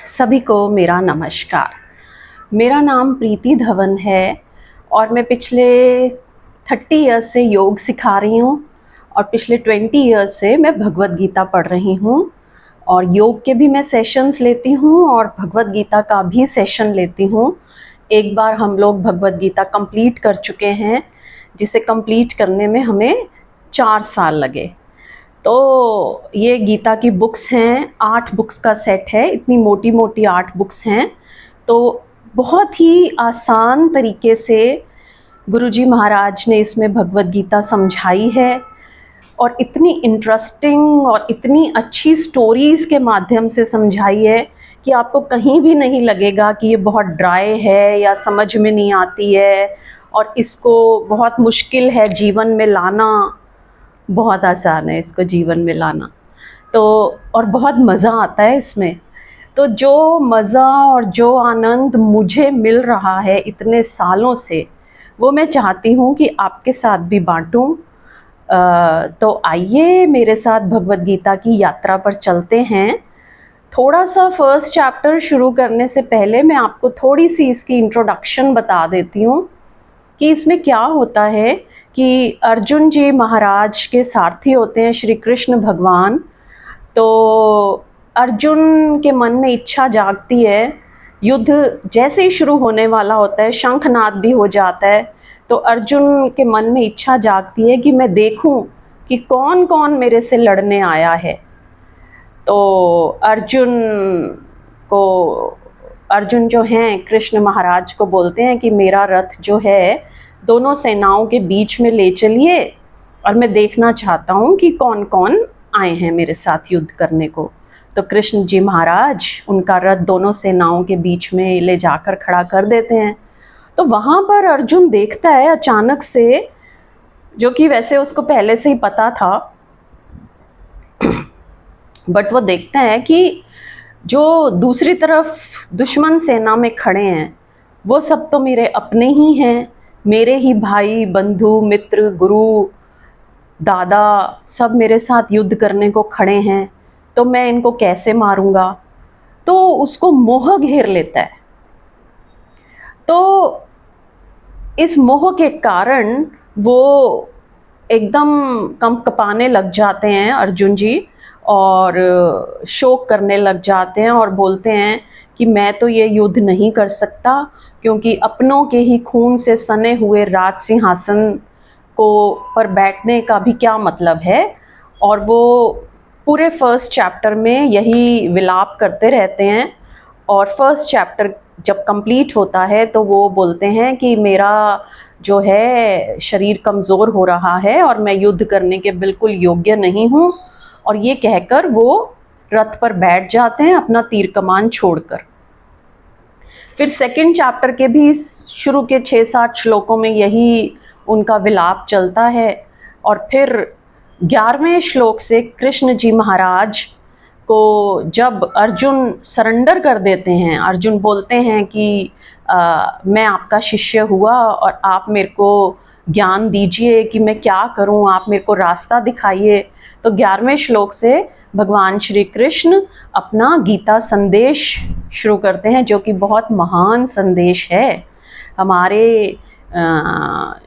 सभी को मेरा नमस्कार। मेरा नाम प्रीति धवन है और मैं पिछले 30 इयर्स से योग सिखा रही हूँ और पिछले 20 इयर्स से मैं भगवद गीता पढ़ रही हूँ और योग के भी मैं सेशंस लेती हूँ और भगवद गीता का भी सेशन लेती हूँ। एक बार हम लोग भगवद गीता कंप्लीट कर चुके हैं, जिसे कंप्लीट करने में हमें 4 साल लगे। तो ये गीता की बुक्स हैं, 8 बुक्स का सेट है, इतनी मोटी मोटी 8 बुक्स हैं। तो बहुत ही आसान तरीके से गुरुजी महाराज ने इसमें भगवद गीता समझाई है और इतनी इंटरेस्टिंग और इतनी अच्छी स्टोरीज़ के माध्यम से समझाई है कि आपको कहीं भी नहीं लगेगा कि ये बहुत ड्राई है या समझ में नहीं आती है और इसको बहुत मुश्किल है जीवन में लाना। बहुत आसान है इसको जीवन में लाना, तो और बहुत मज़ा आता है इसमें। तो जो मज़ा और जो आनंद मुझे मिल रहा है इतने सालों से, वो मैं चाहती हूँ कि आपके साथ भी बांटूँ। तो आइए मेरे साथ भगवद गीता की यात्रा पर चलते हैं। थोड़ा सा फर्स्ट चैप्टर शुरू करने से पहले मैं आपको थोड़ी सी इसकी इंट्रोडक्शन बता देती हूँ कि इसमें क्या होता है कि अर्जुन जी महाराज के सारथी होते हैं श्री कृष्ण भगवान। तो अर्जुन के मन में इच्छा जागती है, युद्ध जैसे ही शुरू होने वाला होता है, शंखनाद भी हो जाता है, तो अर्जुन के मन में इच्छा जागती है कि मैं देखूं कि कौन कौन मेरे से लड़ने आया है। तो अर्जुन जो हैं कृष्ण महाराज को बोलते हैं कि मेरा रथ जो है दोनों सेनाओं के बीच में ले चलिए और मैं देखना चाहता हूँ कि कौन कौन आए हैं मेरे साथ युद्ध करने को। तो कृष्ण जी महाराज उनका रथ दोनों सेनाओं के बीच में ले जाकर खड़ा कर देते हैं। तो वहाँ पर अर्जुन देखता है अचानक से, जो कि वैसे उसको पहले से ही पता था, बट वो देखता है कि जो दूसरी तरफ दुश्मन सेना में खड़े हैं वो सब तो मेरे अपने ही हैं, मेरे ही भाई बंधु मित्र गुरु दादा सब मेरे साथ युद्ध करने को खड़े हैं, तो मैं इनको कैसे मारूंगा। तो उसको मोह घेर लेता है। तो इस मोह के कारण वो एकदम कँपने लग जाते हैं अर्जुन जी और शोक करने लग जाते हैं और बोलते हैं कि मैं तो ये युद्ध नहीं कर सकता, क्योंकि अपनों के ही खून से सने हुए राज सिंहासन को पर बैठने का भी क्या मतलब है। और वो पूरे फर्स्ट चैप्टर में यही विलाप करते रहते हैं। और फर्स्ट चैप्टर जब कंप्लीट होता है तो वो बोलते हैं कि मेरा जो है शरीर कमज़ोर हो रहा है और मैं युद्ध करने के बिल्कुल योग्य नहीं हूँ। और ये कहकर वो रथ पर बैठ जाते हैं अपना तीर कमान छोड़कर। फिर सेकंड चैप्टर के भी शुरू के 6-7 श्लोकों में यही उनका विलाप चलता है। और फिर 11वें श्लोक से कृष्ण जी महाराज को जब अर्जुन सरेंडर कर देते हैं, अर्जुन बोलते हैं कि मैं आपका शिष्य हुआ और आप मेरे को ज्ञान दीजिए कि मैं क्या करूं, आप मेरे को रास्ता दिखाइए। तो 11वें श्लोक से भगवान श्री कृष्ण अपना गीता संदेश शुरू करते हैं, जो कि बहुत महान संदेश है। हमारे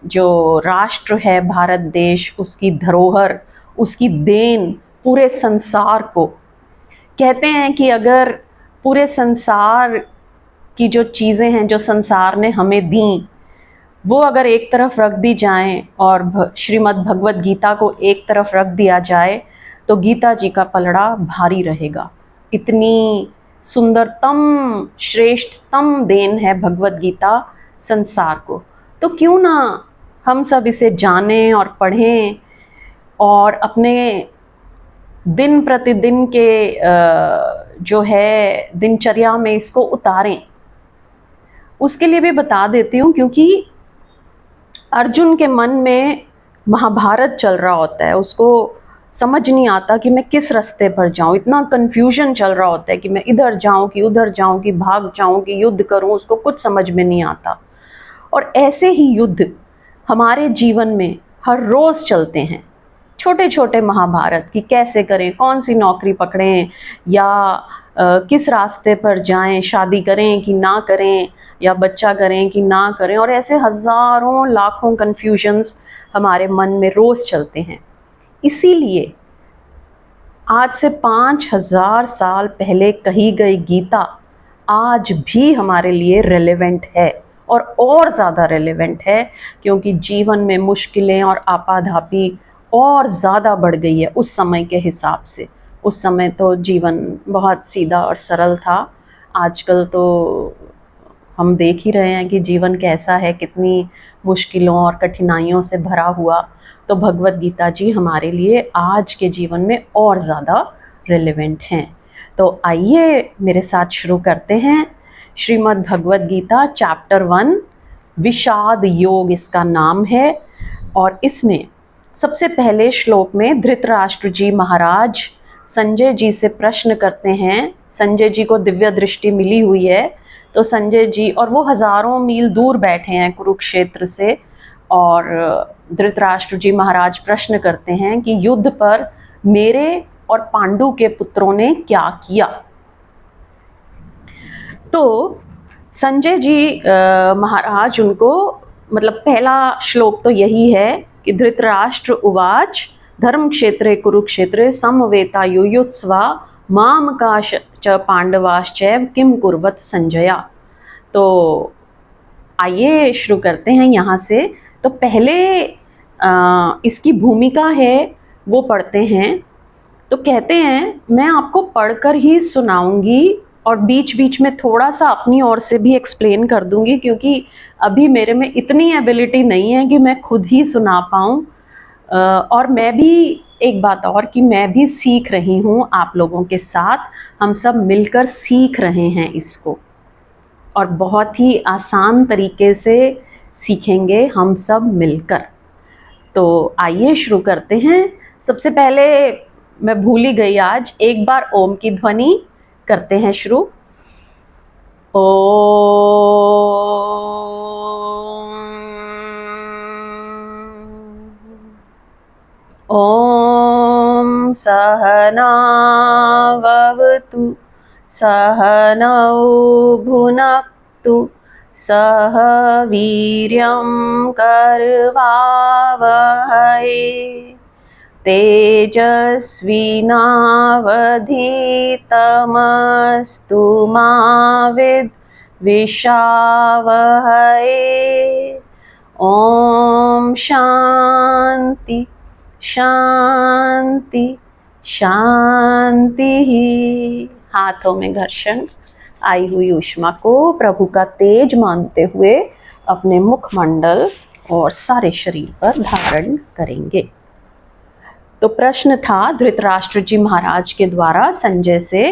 जो राष्ट्र है भारत देश, उसकी धरोहर, उसकी देन पूरे संसार को। कहते हैं कि अगर पूरे संसार की जो चीज़ें हैं जो संसार ने हमें दी, वो अगर एक तरफ रख दी जाएं और श्रीमद् भगवद गीता को एक तरफ रख दिया जाए तो गीता जी का पलड़ा भारी रहेगा। इतनी सुंदरतम श्रेष्ठतम देन है भगवद गीता संसार को। तो क्यों ना हम सब इसे जानें और पढ़ें और अपने दिन प्रतिदिन के जो है दिनचर्या में इसको उतारें। उसके लिए भी बता देती हूँ, क्योंकि अर्जुन के मन में महाभारत चल रहा होता है, उसको समझ नहीं आता कि मैं किस रास्ते पर जाऊँ। इतना कन्फ्यूजन चल रहा होता है कि मैं इधर जाऊँ कि उधर जाऊँ, कि भाग जाऊँ कि युद्ध करूँ, उसको कुछ समझ में नहीं आता। और ऐसे ही युद्ध हमारे जीवन में हर रोज़ चलते हैं। छोटे छोटे महाभारत कि कैसे करें, कौन सी नौकरी पकड़ें, या किस रास्ते पर जाएं, शादी करें कि ना करें, या बच्चा करें कि ना करें, और ऐसे हजारों लाखों कन्फ्यूजन्स हमारे मन में रोज चलते हैं। इसीलिए आज से 5000 साल पहले कही गई गीता आज भी हमारे लिए रेलेवेंट है, और ज़्यादा रेलेवेंट है, क्योंकि जीवन में मुश्किलें और आपाधापी और ज़्यादा बढ़ गई है उस समय के हिसाब से। उस समय तो जीवन बहुत सीधा और सरल था, आजकल तो हम देख ही रहे हैं कि जीवन कैसा है, कितनी मुश्किलों और कठिनाइयों से भरा हुआ। तो भगवत गीता जी हमारे लिए आज के जीवन में और ज़्यादा रेलेवेंट हैं। तो आइए मेरे साथ शुरू करते हैं। श्रीमद् भगवत गीता चैप्टर 1 विषाद योग इसका नाम है। और इसमें सबसे पहले श्लोक में धृतराष्ट्र जी महाराज संजय जी से प्रश्न करते हैं। संजय जी को दिव्य दृष्टि मिली हुई है, तो संजय जी, और वो हजारों मील दूर बैठे हैं कुरुक्षेत्र से, और धृतराष्ट्र जी महाराज प्रश्न करते हैं कि युद्ध पर मेरे और पांडु के पुत्रों ने क्या किया। तो संजय जी महाराज उनको, मतलब पहला श्लोक तो यही है कि धृतराष्ट्र उवाच धर्म क्षेत्रे कुरुक्षेत्रे समवेता युयुत्सवा माम का च पांडवाश्चैव किम कुर्वत संजया। तो आइए शुरू करते हैं यहाँ से। तो पहले इसकी भूमिका है वो पढ़ते हैं। तो कहते हैं मैं आपको पढ़कर ही सुनाऊंगी, और बीच बीच में थोड़ा सा अपनी ओर से भी एक्सप्लेन कर दूंगी, क्योंकि अभी मेरे में इतनी एबिलिटी नहीं है कि मैं खुद ही सुना पाऊँ। और मैं भी, एक बात और, कि मैं भी सीख रही हूँ आप लोगों के साथ, हम सब मिलकर सीख रहे हैं इसको, और बहुत ही आसान तरीके से सीखेंगे हम सब मिलकर। तो आइए शुरू करते हैं। सबसे पहले मैं भूल ही गई आज, एक बार ओम की ध्वनि करते हैं शुरू। ओम सहना भवतु सहनौ भुनक्तु सह वीर्यं करवावहै तेजस्विनावधीतमस्तु मा विद्विषावहै। ओम शांति शांति शांति। हाथों में घर्षण, आई हुई ऊष्मा को प्रभु का तेज मानते हुए अपने मुखमंडल और सारे शरीर पर धारण करेंगे। तो प्रश्न था धृतराष्ट्र जी महाराज के द्वारा संजय से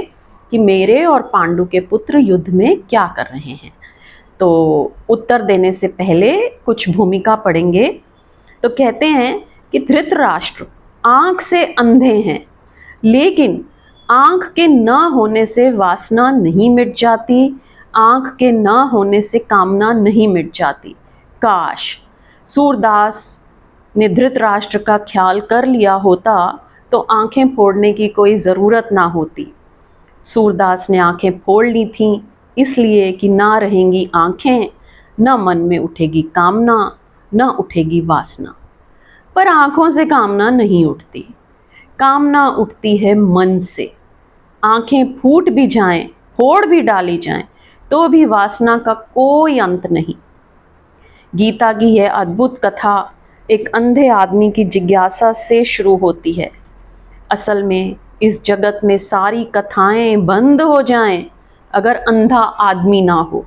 कि मेरे और पांडु के पुत्र युद्ध में क्या कर रहे हैं। तो उत्तर देने से पहले कुछ भूमिका पढ़ेंगे। तो कहते हैं कि धृतराष्ट्र आंख से अंधे हैं, लेकिन आंख के न होने से वासना नहीं मिट जाती, आंख के न होने से कामना नहीं मिट जाती। काश सूरदास ने धृतराष्ट्र का ख्याल कर लिया होता तो आंखें फोड़ने की कोई ज़रूरत ना होती। सूरदास ने आंखें फोड़ ली थीं इसलिए कि ना रहेंगी आंखें, न मन में उठेगी कामना, न उठेगी वासना। पर आंखों से कामना नहीं उठती, कामना उठती है मन से। आंखें फूट भी जाएं, फोड़ भी डाली जाएं, तो भी वासना का कोई अंत नहीं। गीता की यह अद्भुत कथा एक अंधे आदमी की जिज्ञासा से शुरू होती है। असल में इस जगत में सारी कथाएं बंद हो जाएं अगर अंधा आदमी ना हो।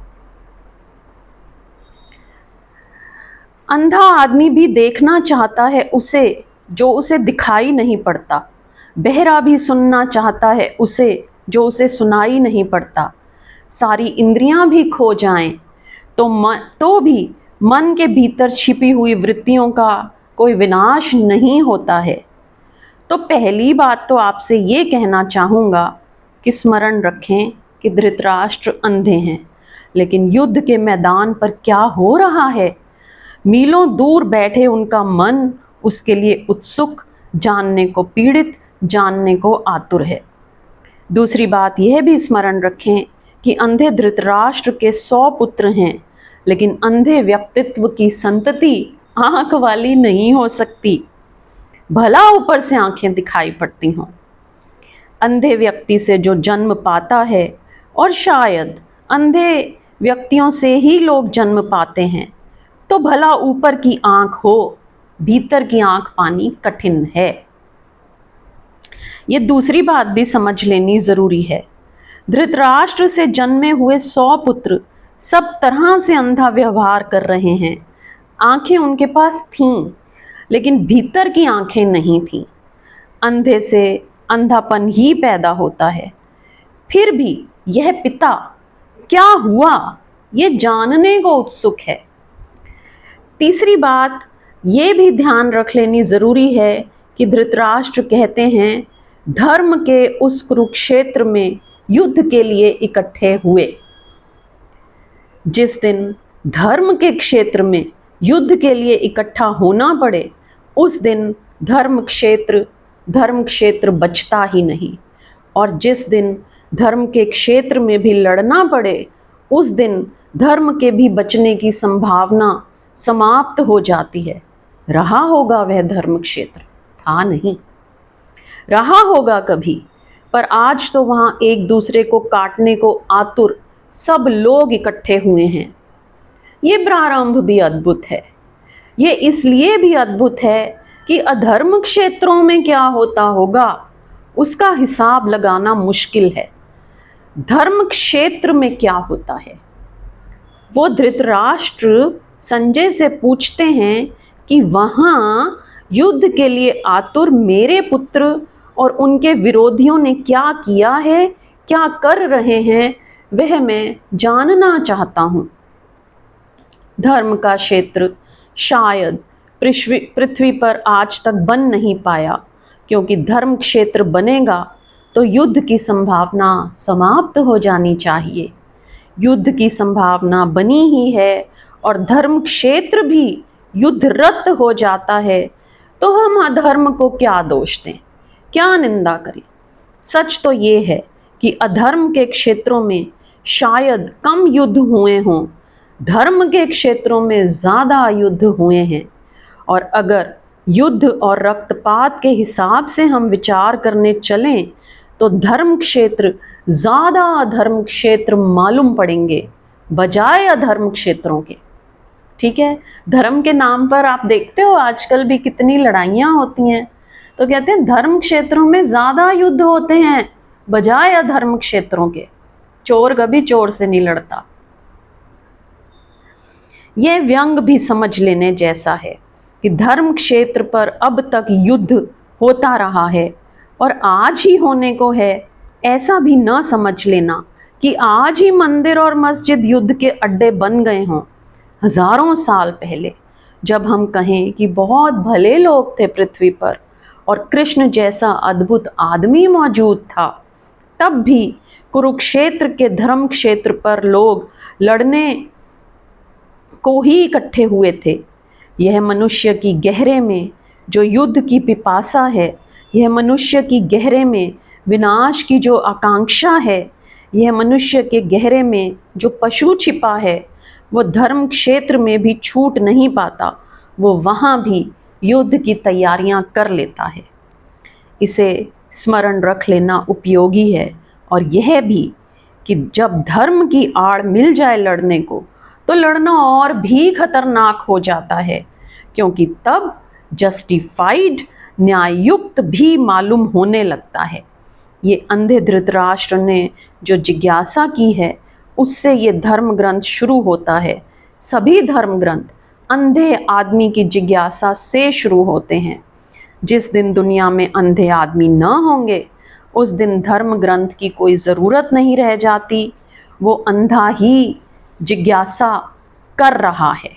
अंधा आदमी भी देखना चाहता है उसे जो उसे दिखाई नहीं पड़ता, बहरा भी सुनना चाहता है उसे जो उसे सुनाई नहीं पड़ता। सारी इंद्रियां भी खो जाएं तो भी मन के भीतर छिपी हुई वृत्तियों का कोई विनाश नहीं होता है। तो पहली बात तो आपसे ये कहना चाहूँगा कि स्मरण रखें कि धृतराष्ट्र अंधे हैं, लेकिन युद्ध के मैदान पर क्या हो रहा है, मीलों दूर बैठे उनका मन उसके लिए उत्सुक जानने को पीड़ित, जानने को आतुर है। दूसरी बात यह भी स्मरण रखें कि अंधे धृतराष्ट्र के 100 पुत्र हैं, लेकिन अंधे व्यक्तित्व की संतति आंख वाली नहीं हो सकती, भला ऊपर से आंखें दिखाई पड़ती हों। अंधे व्यक्ति से जो जन्म पाता है, और शायद अंधे व्यक्तियों से ही लोग जन्म पाते हैं, तो भला ऊपर की आंख हो, भीतर की आंख पानी कठिन है। ये दूसरी बात भी समझ लेनी जरूरी है। धृतराष्ट्र से जन्मे हुए 100 पुत्र सब तरह से अंधा व्यवहार कर रहे हैं। आंखें उनके पास थीं, लेकिन भीतर की आंखें नहीं थीं। अंधे से अंधापन ही पैदा होता है। फिर भी यह पिता क्या हुआ, ये जानने को उत्सुक है। तीसरी बात ये भी ध्यान रख लेनी जरूरी है कि धृतराष्ट्र कहते हैं, धर्म के उस कुरुक्षेत्र में युद्ध के लिए इकट्ठे हुए। जिस दिन धर्म के क्षेत्र में युद्ध के लिए इकट्ठा होना पड़े, उस दिन धर्म क्षेत्र बचता ही नहीं, और जिस दिन धर्म के क्षेत्र में भी लड़ना पड़े, उस दिन धर्म के भी बचने की संभावना समाप्त हो जाती है। रहा होगा वह धर्म क्षेत्र, था नहीं, रहा होगा कभी, पर आज तो वहां एक दूसरे को काटने को आतुर सब लोग इकट्ठे हुए हैं। ये प्रारंभ भी अद्भुत है। ये इसलिए भी अद्भुत है कि अधर्म क्षेत्रों में क्या होता होगा उसका हिसाब लगाना मुश्किल है। धर्म क्षेत्र में क्या होता है? वो धृतराष्ट्र संजय से पूछते हैं कि वहां युद्ध के लिए आतुर मेरे पुत्र और उनके विरोधियों ने क्या किया है, क्या कर रहे हैं, वह मैं जानना चाहता हूं। धर्म का क्षेत्र शायद पृथ्वी पर आज तक बन नहीं पाया, क्योंकि धर्म क्षेत्र बनेगा तो युद्ध की संभावना समाप्त हो जानी चाहिए। युद्ध की संभावना बनी ही है और धर्म क्षेत्र भी युद्धरत हो जाता है, तो हम अधर्म को क्या दोष दें, क्या निंदा करें? सच तो ये है कि अधर्म के क्षेत्रों में शायद कम युद्ध हुए हों, धर्म के क्षेत्रों में ज़्यादा युद्ध हुए हैं। और अगर युद्ध और रक्तपात के हिसाब से हम विचार करने चलें, तो धर्म क्षेत्र ज़्यादा अधर्म क्षेत्र मालूम पड़ेंगे बजाय अधर्म क्षेत्रों के। ठीक है, धर्म के नाम पर आप देखते हो आजकल भी कितनी लड़ाइयाँ होती हैं, तो कहते हैं धर्म क्षेत्रों में ज़्यादा युद्ध होते हैं बजाय अधर्म क्षेत्रों के। चोर कभी चोर से नहीं लड़ता। यह व्यंग भी समझ लेने जैसा है कि धर्म क्षेत्र पर अब तक युद्ध होता रहा है और आज ही होने को है। ऐसा भी न समझ लेना कि आज ही मंदिर और मस्जिद युद्ध के अड्डे बन गए हों। हजारों साल पहले जब हम कहें कि बहुत भले लोग थे पृथ्वी पर और कृष्ण जैसा अद्भुत आदमी मौजूद था, तब भी कुरुक्षेत्र के धर्म क्षेत्र पर लोग लड़ने को ही इकट्ठे हुए थे। यह मनुष्य की गहरे में जो युद्ध की पिपासा है, यह मनुष्य की गहरे में विनाश की जो आकांक्षा है, यह मनुष्य के गहरे में जो पशु छिपा है, वो धर्म क्षेत्र में भी छूट नहीं पाता, वो वहाँ भी युद्ध की तैयारियां कर लेता है। इसे स्मरण रख लेना उपयोगी है, और यह भी कि जब धर्म की आड़ मिल जाए लड़ने को, तो लड़ना और भी खतरनाक हो जाता है, क्योंकि तब जस्टिफाइड न्यायुक्त भी मालूम होने लगता है। ये अंधे धृतराष्ट्र ने जो जिज्ञासा की है, उससे ये धर्म ग्रंथ शुरू होता है। सभी धर्म ग्रंथ अंधे आदमी की जिज्ञासा से शुरू होते हैं। जिस दिन दुनिया में अंधे आदमी न होंगे, उस दिन धर्म ग्रंथ की कोई ज़रूरत नहीं रह जाती। वो अंधा ही जिज्ञासा कर रहा है।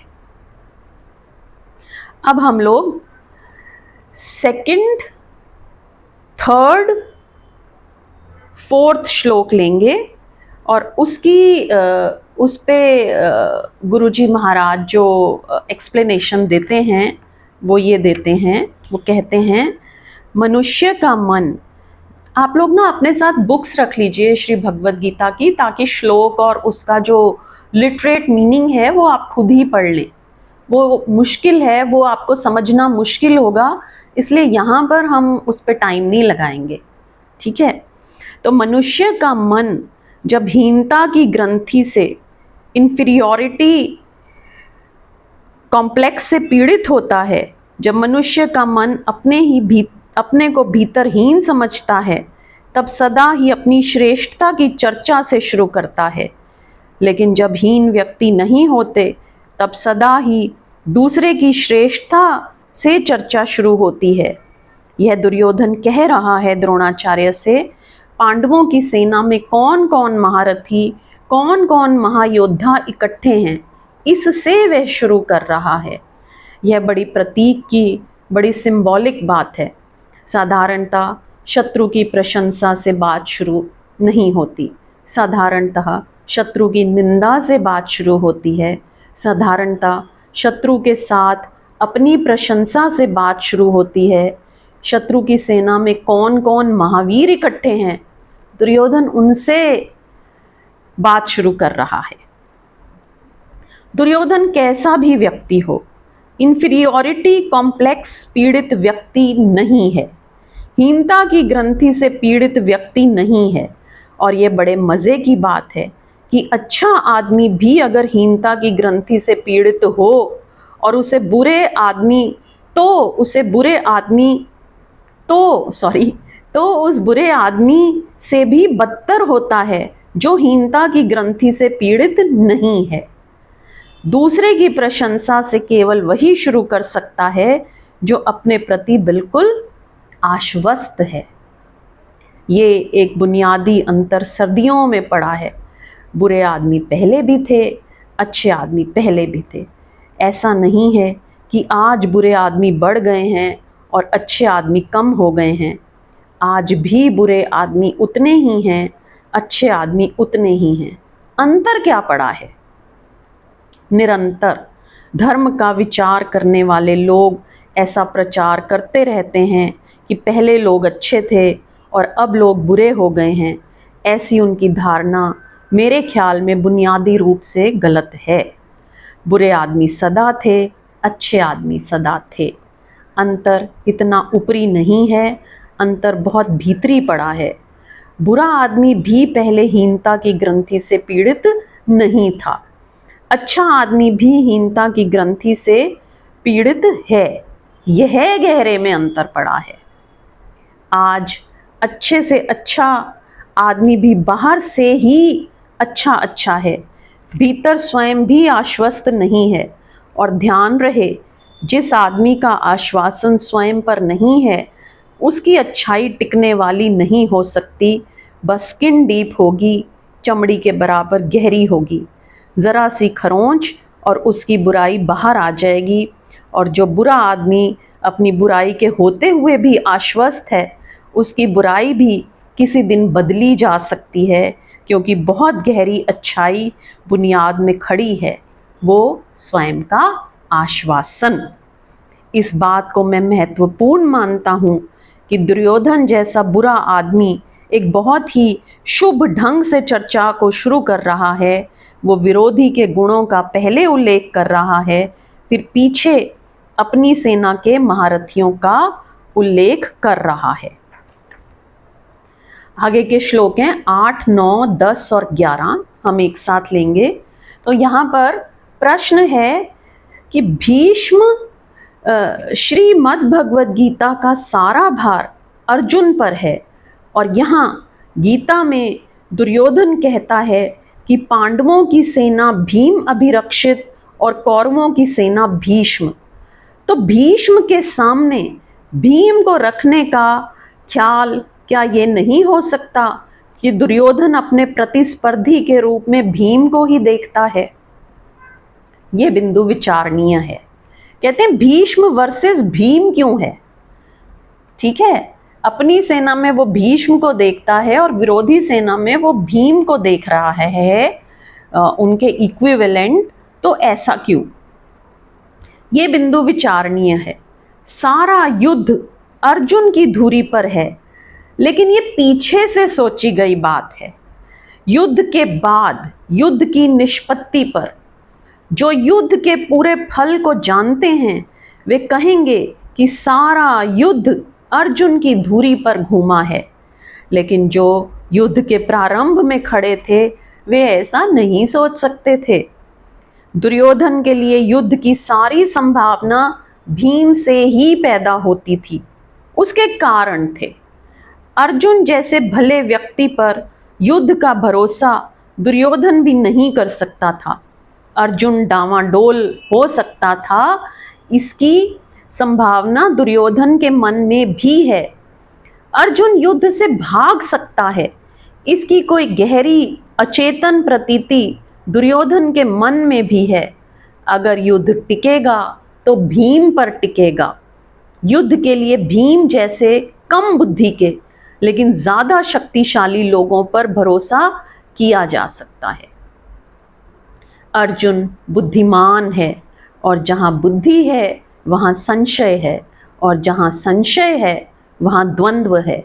अब हम लोग सेकंड, थर्ड, फोर्थ श्लोक लेंगे और उस पे गुरुजी महाराज जो एक्सप्लेनेशन देते हैं वो ये देते हैं। वो कहते हैं, मनुष्य का मन, आप लोग ना अपने साथ बुक्स रख लीजिए श्री भगवद गीता की, ताकि श्लोक और उसका जो लिटरेट मीनिंग है वो आप खुद ही पढ़ लें। वो मुश्किल है, वो आपको समझना मुश्किल होगा, इसलिए यहाँ पर हम उस पर टाइम नहीं लगाएंगे, ठीक है। तो मनुष्य का मन जब हीनता की ग्रंथि से, इंफीरियॉरिटी कॉम्प्लेक्स से पीड़ित होता है, जब मनुष्य का मन अपने को भीतर हीन समझता है, तब सदा ही अपनी श्रेष्ठता की चर्चा से शुरू करता है। लेकिन जब हीन व्यक्ति नहीं होते, तब सदा ही दूसरे की श्रेष्ठता से चर्चा शुरू होती है। यह दुर्योधन कह रहा है द्रोणाचार्य से, पांडवों की सेना में कौन कौन महारथी, कौन कौन महायोद्धा इकट्ठे हैं, इससे वह शुरू कर रहा है। यह बड़ी प्रतीक की, बड़ी सिंबॉलिक बात है। साधारणतः शत्रु की प्रशंसा से बात शुरू नहीं होती, साधारणतः शत्रु की निंदा से बात शुरू होती है, साधारणतः शत्रु के साथ अपनी प्रशंसा से बात शुरू होती है। शत्रु की सेना में कौन कौन महावीर इकट्ठे हैं, दुर्योधन उनसे बात शुरू कर रहा है। दुर्योधन कैसा भी व्यक्ति हो, इंफीरियॉरिटी कॉम्प्लेक्स पीड़ित व्यक्ति नहीं है, हीनता की ग्रंथि से पीड़ित व्यक्ति नहीं है। और ये बड़े मज़े की बात है कि अच्छा आदमी भी अगर हीनता की ग्रंथि से पीड़ित हो और उस बुरे आदमी उस बुरे आदमी से भी बदतर होता है जो हीनता की ग्रंथि से पीड़ित नहीं है। दूसरे की प्रशंसा से केवल वही शुरू कर सकता है जो अपने प्रति बिल्कुल आश्वस्त है। ये एक बुनियादी अंतर सदियों में पड़ा है। बुरे आदमी पहले भी थे, अच्छे आदमी पहले भी थे। ऐसा नहीं है कि आज बुरे आदमी बढ़ गए हैं और अच्छे आदमी कम हो गए हैं। आज भी बुरे आदमी उतने ही हैं, अच्छे आदमी उतने ही हैं। अंतर क्या पड़ा है? निरंतर धर्म का विचार करने वाले लोग ऐसा प्रचार करते रहते हैं कि पहले लोग अच्छे थे और अब लोग बुरे हो गए हैं। ऐसी उनकी धारणा मेरे ख्याल में बुनियादी रूप से गलत है। बुरे आदमी सदा थे, अच्छे आदमी सदा थे। अंतर इतना ऊपरी नहीं है, अंतर बहुत भीतरी पड़ा है। बुरा आदमी भी पहले हीनता की ग्रंथि से पीड़ित नहीं था, अच्छा आदमी भी हीनता की ग्रंथि से पीड़ित है। यह गहरे में अंतर पड़ा है। आज अच्छे से अच्छा आदमी भी बाहर से ही अच्छा है, भीतर स्वयं भी आश्वस्त नहीं है। और ध्यान रहे, जिस आदमी का आश्वासन स्वयं पर नहीं है, उसकी अच्छाई टिकने वाली नहीं हो सकती। बस स्किन डीप होगी, चमड़ी के बराबर गहरी होगी। ज़रा सी खरोंच और उसकी बुराई बाहर आ जाएगी। और जो बुरा आदमी अपनी बुराई के होते हुए भी आश्वस्त है, उसकी बुराई भी किसी दिन बदली जा सकती है, क्योंकि बहुत गहरी अच्छाई बुनियाद में खड़ी है, वो स्वयं का आश्वासन। इस बात को मैं महत्वपूर्ण मानता हूँ कि दुर्योधन जैसा बुरा आदमी एक बहुत ही शुभ ढंग से चर्चा को शुरू कर रहा है। वो विरोधी के गुणों का पहले उल्लेख कर रहा है, फिर पीछे अपनी सेना के महारथियों का उल्लेख कर रहा है। आगे के श्लोक हैं 8, 9, 10 और 11, हम एक साथ लेंगे। तो यहाँ पर प्रश्न है कि भीष्म श्रीमद् भगवद गीता का सारा भार अर्जुन पर है, और यहाँ गीता में दुर्योधन कहता है कि पांडवों की सेना भीम अभिरक्षित और कौरवों की सेना भीष्म। तो भीष्म के सामने भीम को रखने का ख्याल क्या ये नहीं हो सकता कि दुर्योधन अपने प्रतिस्पर्धी के रूप में भीम को ही देखता है? ये बिंदु विचारणीय है। कहते हैं भीष्म वर्सेस भीम क्यों है? ठीक है, अपनी सेना में वो भीष्म को देखता है और विरोधी सेना में वो भीम को देख रहा है, उनके इक्विवेलेंट। तो ऐसा क्यों? ये बिंदु विचारणीय है। सारा युद्ध अर्जुन की धुरी पर है, लेकिन ये पीछे से सोची गई बात है। युद्ध के बाद, युद्ध की निष्पत्ति पर जो युद्ध के पूरे फल को जानते हैं, वे कहेंगे कि सारा युद्ध अर्जुन की धुरी पर घूमा है। लेकिन जो युद्ध के प्रारंभ में खड़े थे, वे ऐसा नहीं सोच सकते थे। दुर्योधन के लिए युद्ध की सारी संभावना भीम से ही पैदा होती थी। उसके कारण थे। अर्जुन जैसे भले व्यक्ति पर युद्ध का भरोसा दुर्योधन भी नहीं कर सकता था। अर्जुन डावाडोल हो सकता था, इसकी संभावना दुर्योधन के मन में भी है। अर्जुन युद्ध से भाग सकता है, इसकी कोई गहरी अचेतन प्रतीति दुर्योधन के मन में भी है। अगर युद्ध टिकेगा तो भीम पर टिकेगा। युद्ध के लिए भीम जैसे कम बुद्धि के लेकिन ज्यादा शक्तिशाली लोगों पर भरोसा किया जा सकता है। अर्जुन बुद्धिमान है, और जहाँ बुद्धि है वहाँ संशय है, और जहाँ संशय है वहाँ द्वंद्व है।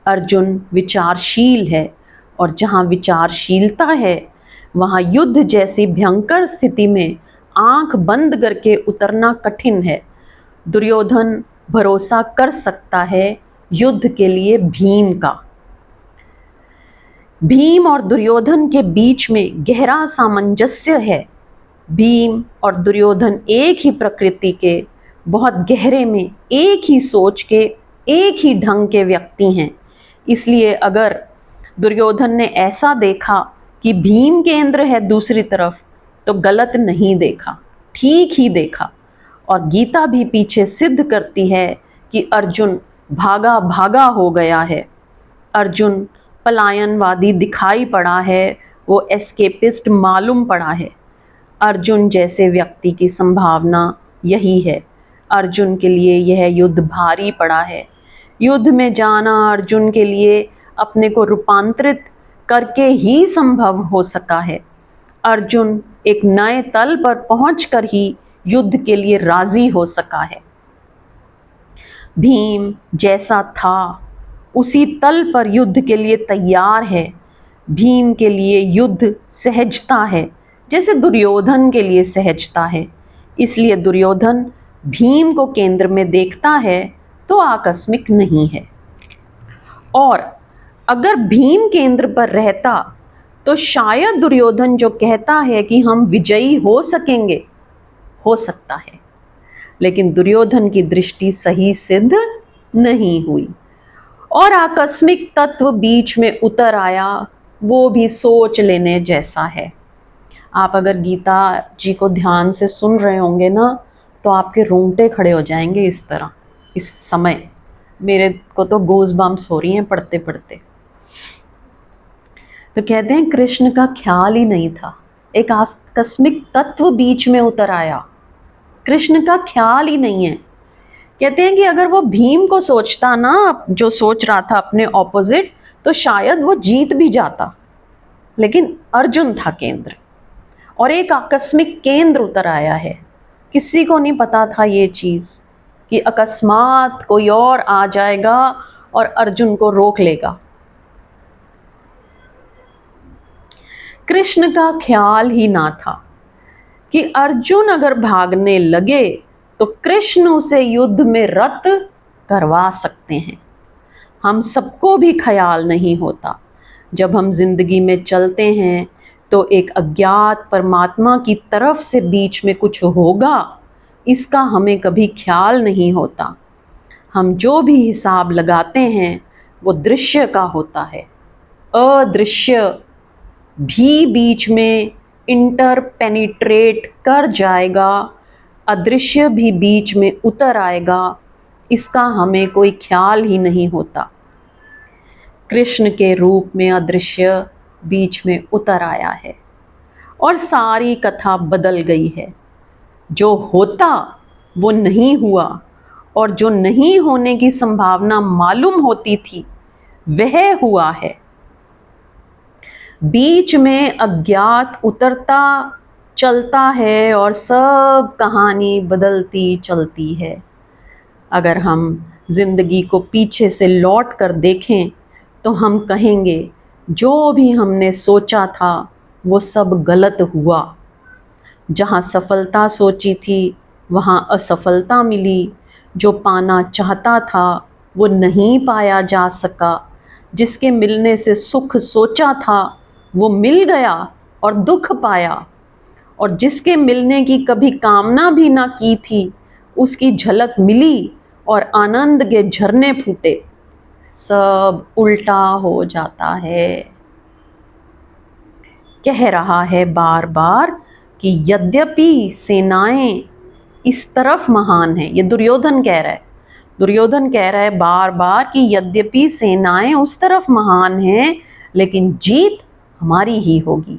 अर्जुन विचारशील है, और जहाँ विचारशीलता है वहाँ युद्ध जैसी भयंकर स्थिति में आंख बंद करके उतरना कठिन है। दुर्योधन भरोसा कर सकता है युद्ध के लिए भीम का। भीम और दुर्योधन के बीच में गहरा सामंजस्य है। भीम और दुर्योधन एक ही प्रकृति के, बहुत गहरे में एक ही सोच के, एक ही ढंग के व्यक्ति हैं। इसलिए अगर दुर्योधन ने ऐसा देखा कि भीम केंद्र है दूसरी तरफ, तो गलत नहीं देखा, ठीक ही देखा। और गीता भी पीछे सिद्ध करती है कि अर्जुन भागा भागा हो गया है। अर्जुन पलायनवादी दिखाई पड़ा है, वो एस्केपिस्ट मालूम पड़ा है। अर्जुन जैसे व्यक्ति की संभावना यही है। अर्जुन के लिए यह युद्ध भारी पड़ा है। युद्ध में जाना अर्जुन के लिए अपने को रूपांतरित करके ही संभव हो सका है। अर्जुन एक नए तल पर पहुंचकर ही युद्ध के लिए राजी हो सका है। भीम जैसा था उसी तल पर युद्ध के लिए तैयार है। भीम के लिए युद्ध सहजता है, जैसे दुर्योधन के लिए सहजता है। इसलिए दुर्योधन भीम को केंद्र में देखता है तो आकस्मिक नहीं है। और अगर भीम केंद्र पर रहता तो शायद दुर्योधन जो कहता है कि हम विजयी हो सकेंगे, हो सकता है। लेकिन दुर्योधन की दृष्टि सही सिद्ध नहीं हुई और आकस्मिक तत्व बीच में उतर आया, वो भी सोच लेने जैसा है। आप अगर गीता जी को ध्यान से सुन रहे होंगे ना, तो आपके रोंगटे खड़े हो जाएंगे इस तरह। इस समय मेरे को तो गोज़ बम्प्स हो रही हैं पढ़ते पढ़ते। तो कहते हैं कृष्ण का ख्याल ही नहीं था, एक आकस्मिक तत्व बीच में उतर आया। कृष्ण का ख्याल ही नहीं है। कहते हैं कि अगर वो भीम को सोचता ना, जो सोच रहा था अपने ऑपोजिट, तो शायद वो जीत भी जाता। लेकिन अर्जुन था केंद्र, और एक आकस्मिक केंद्र उतर आया है। किसी को नहीं पता था ये चीज़ कि अकस्मात कोई और आ जाएगा और अर्जुन को रोक लेगा। कृष्ण का ख्याल ही ना था कि अर्जुन अगर भागने लगे तो कृष्ण उसे युद्ध में रत करवा सकते हैं। हम सबको भी ख्याल नहीं होता। जब हम जिंदगी में चलते हैं तो एक अज्ञात परमात्मा की तरफ से बीच में कुछ होगा, इसका हमें कभी ख्याल नहीं होता। हम जो भी हिसाब लगाते हैं वो दृश्य का होता है। अदृश्य भी बीच में इंटर पेनिट्रेट कर जाएगा, अदृश्य भी बीच में उतर आएगा, इसका हमें कोई ख्याल ही नहीं होता। कृष्ण के रूप में अदृश्य बीच में उतर आया है और सारी कथा बदल गई है। जो होता वो नहीं हुआ, और जो नहीं होने की संभावना मालूम होती थी वह हुआ है। बीच में अज्ञात उतरता चलता है और सब कहानी बदलती चलती है। अगर हम ज़िंदगी को पीछे से लौट कर देखें तो हम कहेंगे जो भी हमने सोचा था वो सब गलत हुआ। जहाँ सफलता सोची थी वहाँ असफलता मिली। जो पाना चाहता था वो नहीं पाया जा सका। जिसके मिलने से सुख सोचा था वो मिल गया और दुख पाया। और जिसके मिलने की कभी कामना भी ना की थी उसकी झलक मिली और आनंद के झरने फूटे। सब उल्टा हो जाता है। कह रहा है बार बार कि यद्यपि सेनाएं इस तरफ महान हैं, ये दुर्योधन कह रहा है। दुर्योधन कह रहा है बार बार कि यद्यपि सेनाएं उस तरफ महान हैं लेकिन जीत हमारी ही होगी।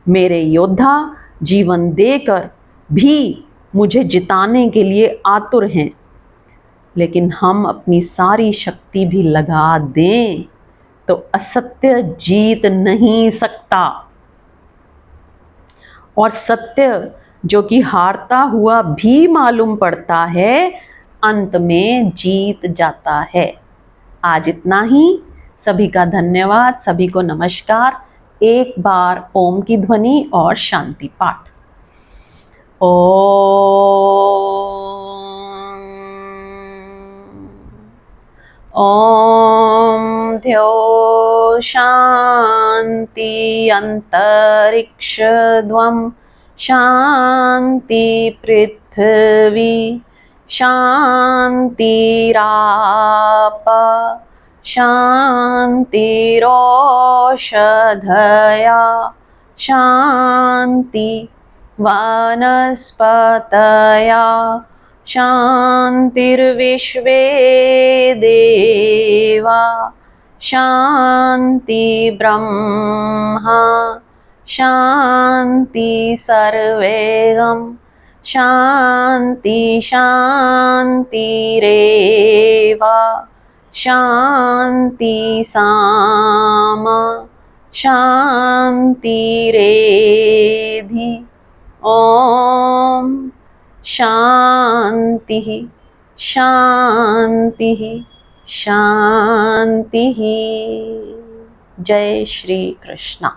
मेरे योद्धा जीवन देकर भी मुझे जिताने के लिए आतुर हैं, लेकिन हम अपनी सारी शक्ति भी लगा दें तो असत्य जीत नहीं सकता। और सत्य जो कि हारता हुआ भी मालूम पड़ता है अंत में जीत जाता है। आज इतना ही। सभी का धन्यवाद, सभी को नमस्कार। एक बार ओम की ध्वनि और शांति पाठ। ओम द्यो शांति अंतरिक्षध्वं शांति पृथ्वी शांतिराप शांतिरोषधया शांति वनस्पतया शांतिर्विश्वे देवा शांति ब्रह्मा शांति सर्वेगम शांति शांतिरेवा शांति सामा शांतिरेधि। ओम शांति शांति शांति। जय श्री कृष्ण।